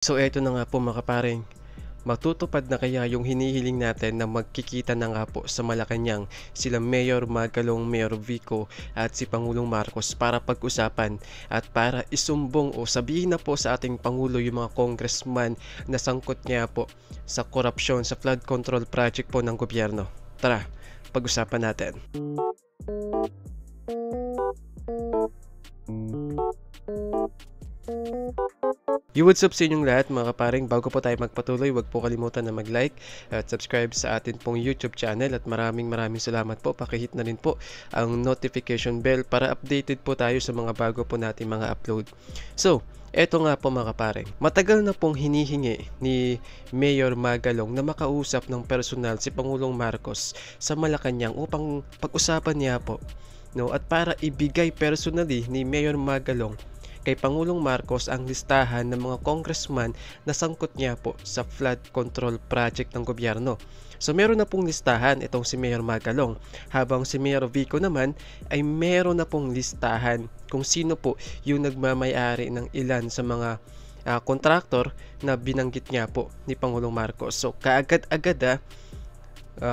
So eto na nga po mga kapareng, matutupad na kaya yung hinihiling natin na magkikita na nga po sa Malacanang sila Mayor Magalong, Mayor Vico at si Pangulong Marcos para pag-usapan at para isumbong o sabihin na po sa ating Pangulo yung mga congressman na sangkot niya po sa korupsyon sa flood control project po ng gobyerno. Tara, pag-usapan natin. What's up sa inyong lahat mga kaparing. Bago po tayo magpatuloy, huwag po kalimutan na mag-like at subscribe sa atin pong YouTube channel at maraming salamat po. Pakihit na rin po ang notification bell para updated po tayo sa mga bago po natin mga upload. So, eto nga po mga kaparing, matagal na pong hinihingi ni Mayor Magalong na makausap ng personal si Pangulong Marcos sa Malacanang upang pag-usapan niya po, no? At para ibigay personally ni Mayor Magalong kay Pangulong Marcos ang listahan ng mga congressman na sangkot niya po sa flood control project ng gobyerno. So meron na pong listahan itong si Mayor Magalong, habang si Mayor Vico naman ay meron na pong listahan kung sino po yung nagmamay-ari ng ilan sa mga kontraktor na binanggit niya po ni Pangulong Marcos. So kaagad-agad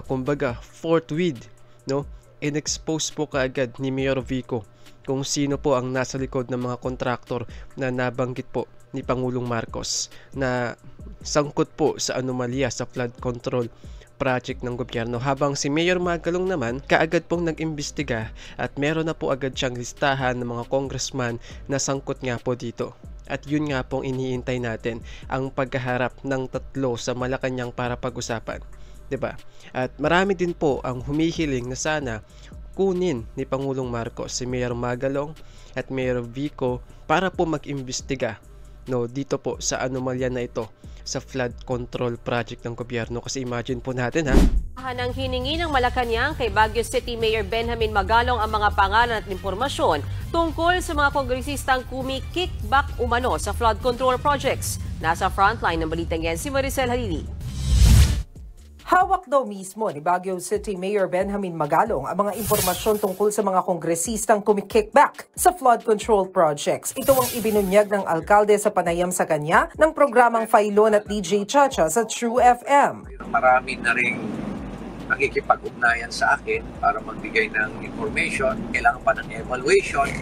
kumbaga forthwith, no, in-expose po kaagad ni Mayor Vico kung sino po ang nasa likod ng mga kontraktor na nabanggit po ni Pangulong Marcos na sangkot po sa anomalya sa flood control project ng gobyerno, habang si Mayor Magalong naman kaagad pong nag-imbestiga at meron na po agad siyang listahan ng mga congressman na sangkot nga po dito. At yun nga pong iniintay natin, ang pagkaharap ng tatlo sa Malacanang para pag-usapan, 'di ba? At marami din po ang humihiling na sana kunin ni Pangulong Marcos si Mayor Magalong at Mayor Vico para po mag-imbestiga, no, dito po sa anomalya na ito sa flood control project ng gobyerno. Kasi imagine po natin Nang hiningi ng Malacanang kay Baguio City Mayor Benjamin Magalong ang mga pangalan at impormasyon tungkol sa mga kongresistang kumi-kickback umano sa flood control projects. Nasa frontline ng balitang yan si Maricel Halili. Hawak daw mismo ni Baguio City Mayor Benjamin Magalong ang mga impormasyon tungkol sa mga kongresistang kumikickback sa flood control projects. Ito ang ibinunyag ng alkalde sa panayam sa kanya ng programang Failon at DJ Chacha sa True FM. Marami na rin nakikipag-ugnayan sa akin para magbigay ng information. Kailangan pa ng evaluation.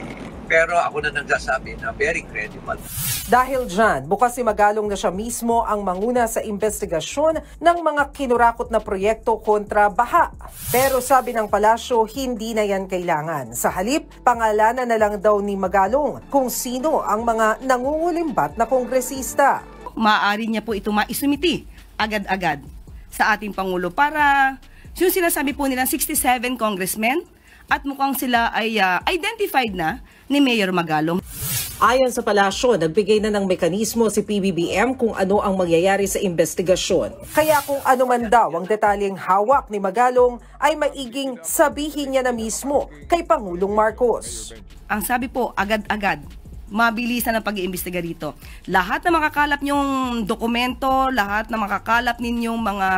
Pero ako na nagsasabi na very credible. Dahil dyan, bukas si Magalong na siya mismo ang manguna sa investigasyon ng mga kinurakot na proyekto kontra baha. Pero sabi ng palasyo, hindi na yan kailangan. Sa halip, pangalanan na lang daw ni Magalong kung sino ang mga nangungulimbat na kongresista. Maaari niya po ito maisumiti agad-agad sa ating Pangulo para yung sinasabi po nilang 67 congressmen at mukhang sila ay identified na ni Mayor Magalong. Ayon sa palasyo, nagbigay na ng mekanismo si PBBM kung ano ang mangyayari sa investigasyon. Kaya kung ano man daw ang detalyeng hawak ni Magalong ay maiging sabihin niya na mismo kay Pangulong Marcos. Ang sabi po, agad-agad, mabilisan ang pag-iimbestiga rito. Lahat na makakalap niyong dokumento, lahat na makakalap ninyong mga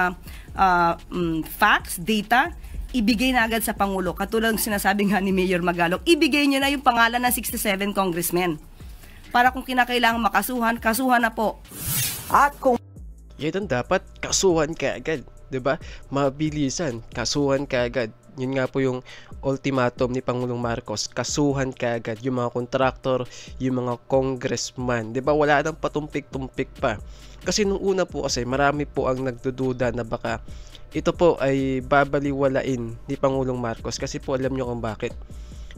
facts, data, ibigay na agad sa Pangulo. Katulad ng sinasabi nga ni Mayor Magalong, ibigay niyo na yung pangalan ng 67 congressmen. Para kung kinakailangan makasuhan, kasuhan na po. At kung yan dapat kasuhan ka agad, 'di ba? Mabilisan, kasuhan ka agad. Yun nga po yung ultimatum ni Pangulong Marcos, kasuhan ka agad yung mga kontraktor, yung mga congressman, 'di ba? Wala nang patumpik-tumpik pa. Kasi nung una po kasi marami po ang nagdududa na baka ito po ay babaliwalain ni Pangulong Marcos, kasi po alam nyo kung bakit.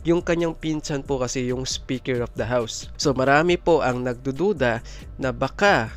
Yung kanyang pinsan po kasi yung Speaker of the House. So marami po ang nagdududa na baka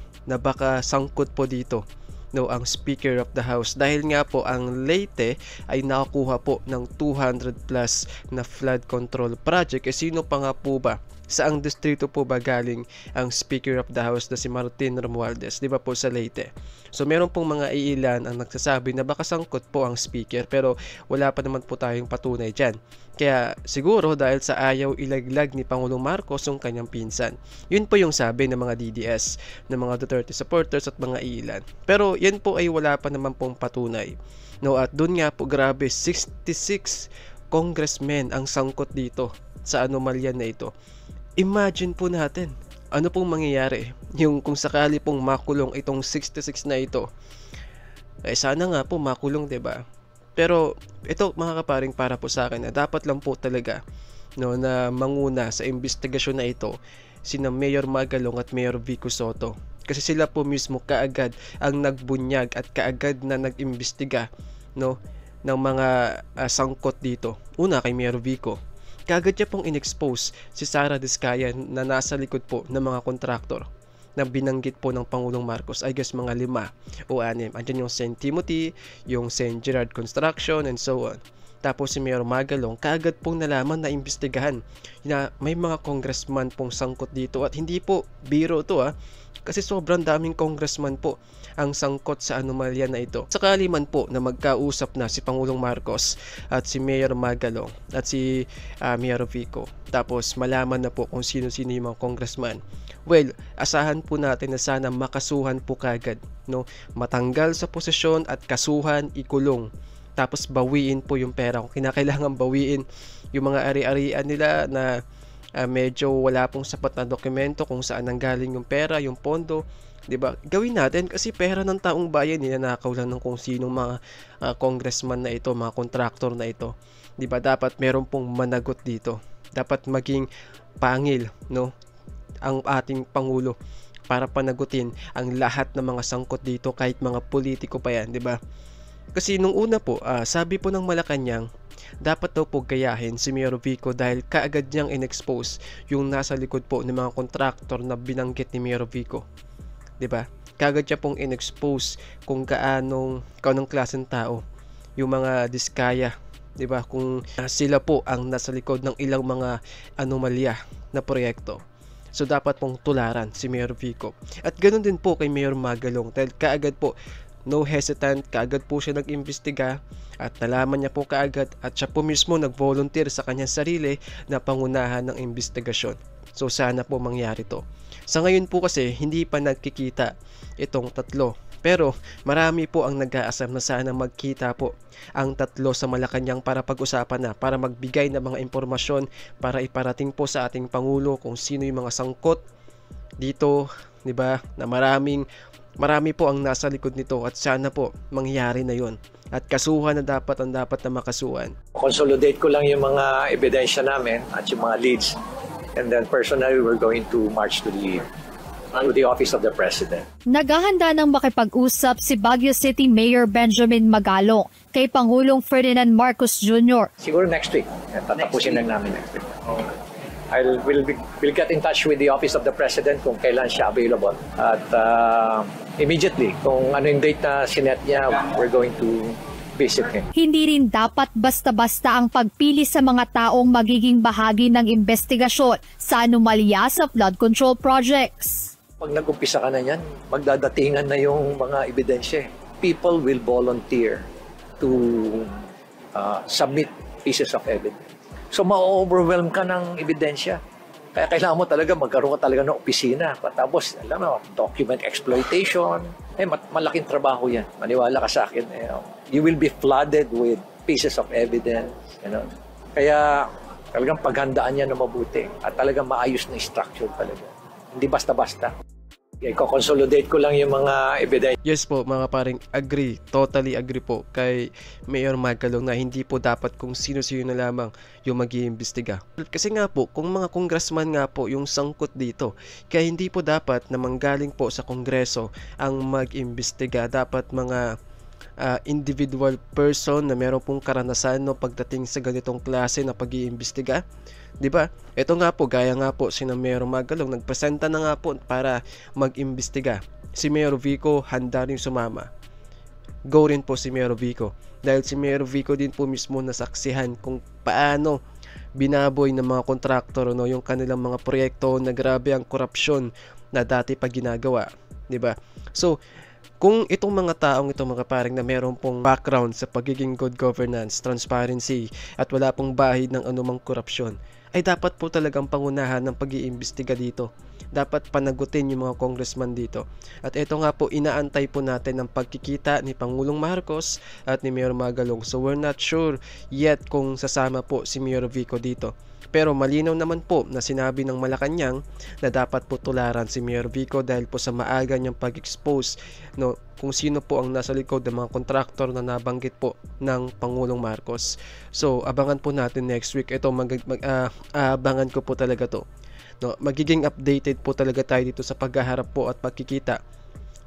sangkot po dito, no, ang Speaker of the House, dahil nga po ang Leyte ay nakakuha po ng 200 plus na flood control project. Sino pa nga po ba? Saang distrito po ba galing ang Speaker of the House na si Martin Romualdez? Di ba po sa Leyte? So meron pong mga iilan ang nagsasabi na baka sangkot po ang Speaker, pero wala pa naman po tayong patunay dyan. Kaya siguro dahil sa ayaw ilaglag ni Pangulong Marcos yung kanyang pinsan. Yun po yung sabi ng mga DDS, ng mga Duterte supporters at mga iilan. Pero yan po ay wala pa naman pong patunay. No, at doon nga po grabe, 66 congressmen ang sangkot dito sa anomalya na ito. Imagine po natin, ano pong mangyayari yung kung sakali pong makulong itong 66 na ito. Sana nga po makulong, 'di ba? Pero ito mga kaparing, para po sa akin na dapat lang po talaga na manguna sa investigasyon na ito sina Mayor Magalong at Mayor Vico Sotto. Kasi sila po mismo kaagad ang nagbunyag at kaagad na nag-imbestiga ng mga sangkot dito. Una kay Mayor Vico. Kaagad niya pong in-expose si Sara Diskaya na nasa likod po ng mga kontraktor na binanggit po ng Pangulong Marcos. I guess mga 5 o 6. Andyan yung St. Timothy, yung St. Gerard Construction, and so on. Tapos si Mayor Magalong, kaagad pong nalaman na imbestigahan na may mga congressman pong sangkot dito. At hindi po biro to kasi sobrang daming congressman po ang sangkot sa anomalya na ito. Sakali man po na magkausap na si Pangulong Marcos at si Mayor Magalong at si Mayor Vico, tapos malaman na po kung sino-sino yung mga congressman, well, asahan po natin na sana makasuhan po kagad, matanggal sa posisyon at kasuhan, ikulong, tapos bawiin po yung pera kung kinakailangan bawiin yung mga ari-arian nila na medyo wala pong sapat na dokumento kung saan nanggaling yung pera, yung pondo, 'di ba? Gawin natin kasi pera ng taong bayan, ninanakaw lang ng kung sinong mga congressman na ito, mga kontraktor na ito. 'Di ba? Dapat meron pong managot dito. Dapat maging pangil, ang ating pangulo para panagutin ang lahat ng mga sangkot dito, kahit mga politiko pa 'yan, 'di ba? Kasi nung una po, sabi po ng Malacanang, dapat daw po gayahin si Mayor Vico dahil kaagad niyang in-expose yung nasa likod po ng mga kontraktor na binanggit ni Mayor Vico. 'Di ba? Kaagad niya pong in-expose kung kaanong klaseng tao yung mga Diskaya, 'di ba? Kung sila po ang nasa likod ng ilang mga anomalya na proyekto. So dapat pong tularan si Mayor Vico. At ganoon din po kay Mayor Magalong dahil kaagad po, no hesitant, kaagad po siya nag-imbestiga at nalaman niya po kaagad at siya po mismo nag-volunteer sa kanyang sarili na pangunahan ng investigasyon. So sana po mangyari to. Sa ngayon po kasi hindi pa nagkikita itong tatlo, pero marami po ang nag-aasam na sana magkita po ang tatlo sa Malacanang para pag-usapan na, para magbigay ng mga impormasyon para iparating po sa ating Pangulo kung sino yung mga sangkot dito, 'di ba? Na marami po ang nasa likod nito at sana po mangyari na yon. At kasuhan na dapat na makasuhan. Consolidate ko lang yung mga ebidensya namin at yung mga leads. And then personally, we're going to march to the office of the President. Naghahanda ng makipag-usap si Baguio City Mayor Benjamin Magalong kay Pangulong Ferdinand Marcos Jr. Siguro next week. Tatapusin lang namin next week. We'll get in touch with the office of the President kung kailan siya available. At immediately, kung ano yung date na sinet niya, we're going to visit him. Hindi rin dapat basta-basta ang pagpili sa mga taong magiging bahagi ng investigasyon sa anomalya sa flood control projects. Pag nag-umpisa ka na yan, magdadatingan na yung mga ebidensya. People will volunteer to submit pieces of evidence. So, ma-overwhelm ka ng ebidensya. Kaya kailangan mo talaga magkaroon ka talaga ng opisina. Tapos, alam mo, document exploitation. Malaking trabaho yan. Maniwala ka sa akin. You will be flooded with pieces of evidence. Kaya talagang paghandaan yan na mabuti. At talagang maayos na structure talaga. Hindi basta-basta. I-consolidate ko lang yung mga ebidensya. Yes po mga paring, agree, totally agree po kay Mayor Magalong na hindi po dapat kung sino-sino na lamang yung mag-iimbestiga. Kasi nga po, kung mga congressman nga po yung sangkot dito, kaya hindi po dapat na manggaling po sa Kongreso ang mag-imbestiga. Dapat mga individual person na meron pong karanasan pagdating sa ganitong klase na pag-iimbestiga. 'Di ba? Ito nga po, gaya nga po sina Mayor Magalong, nagpresenta na nga po para mag-imbestiga. Si Mayor Vico handa rin sumama. Go rin po si Mayor Vico. Dahil si Mayor Vico din po mismo nasaksihan kung paano binaboy ng mga kontraktor yung kanilang mga proyekto na grabe ang korupsyon na dati pa ginagawa. 'Di ba? So, kung itong mga taong ito mga paring na meron pong background sa pagiging good governance, transparency at wala pong bahid ng anumang korupsyon, ay dapat po talagang pangunahan ng pag-iimbestiga dito. Dapat panagutin yung mga congressman dito. At ito nga po, inaantay po natin ang pagkikita ni Pangulong Marcos at ni Mayor Magalong. So we're not sure yet kung sasama po si Mayor Vico dito. Pero malinaw naman po na sinabi ng Malacanang na dapat po tularan si Mayor Vico dahil po sa maaga niyang pag-expose kung sino po ang nasa likod ng mga kontraktor na nabanggit po ng Pangulong Marcos. So abangan po natin next week. Ito abangan ko po talaga to. Magiging updated po talaga tayo dito sa paghaharap po at pagkikita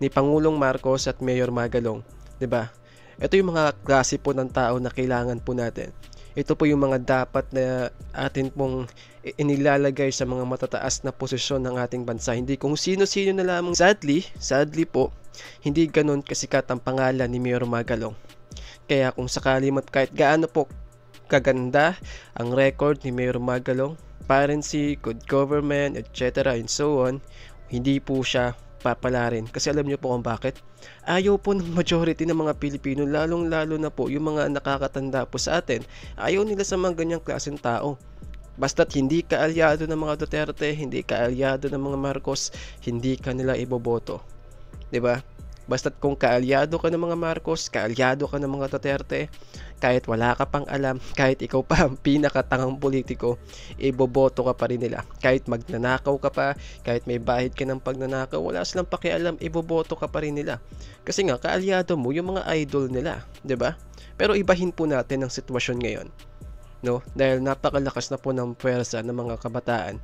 ni Pangulong Marcos at Mayor Magalong, 'di ba? Ito yung mga klase po ng tao na kailangan po natin. Ito po yung mga dapat na atin pong inilalagay sa mga matataas na posisyon ng ating bansa. Hindi kung sino-sino na lamang. Sadly po, hindi ganun kasikat ang pangalan ni Mayor Magalong. Kaya kung sakali kahit gaano po kaganda ang record ni Mayor Magalong, transparency, good government, etc. and so on, hindi po siya papalarin. Kasi alam niyo po kung bakit? Ayaw po ng majority ng mga Pilipino, lalong-lalo na po yung mga nakakatanda po sa atin. Ayaw nila sa mga ganyang klaseng tao. Basta't hindi ka alyado ng mga Duterte, hindi ka alyado ng mga Marcos, hindi ka nila iboboto. 'Di ba? Basta't kung kaalyado ka ng mga Marcos, kaalyado ka ng mga Duterte, kahit wala ka pang alam, kahit ikaw pa ang pinakatangang politiko, iboboto ka pa rin nila. Kahit magnanakaw ka pa, kahit may bahid ka ng pagnanakaw, wala silang pakialam, iboboto ka pa rin nila. Kasi nga, kaalyado mo yung mga idol nila, 'di ba? Pero ibahin po natin ang sitwasyon ngayon. Dahil napakalakas na po ng puwersa ng mga kabataan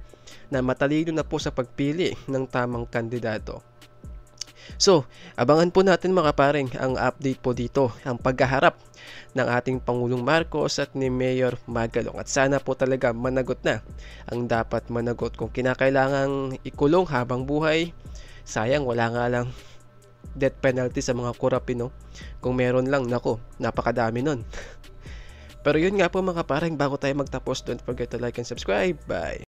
na matalino na po sa pagpili ng tamang kandidato. So, abangan po natin mga paring ang update po dito, ang paghaharap ng ating Pangulong Marcos at ni Mayor Magalong. At sana po talaga managot na ang dapat managot. Kung kinakailangang ikulong habang buhay, sayang wala nga lang death penalty sa mga kurapino. Kung meron lang, napakadami nun. Pero yun nga po mga paring, bago tayo magtapos, don't forget to like and subscribe. Bye!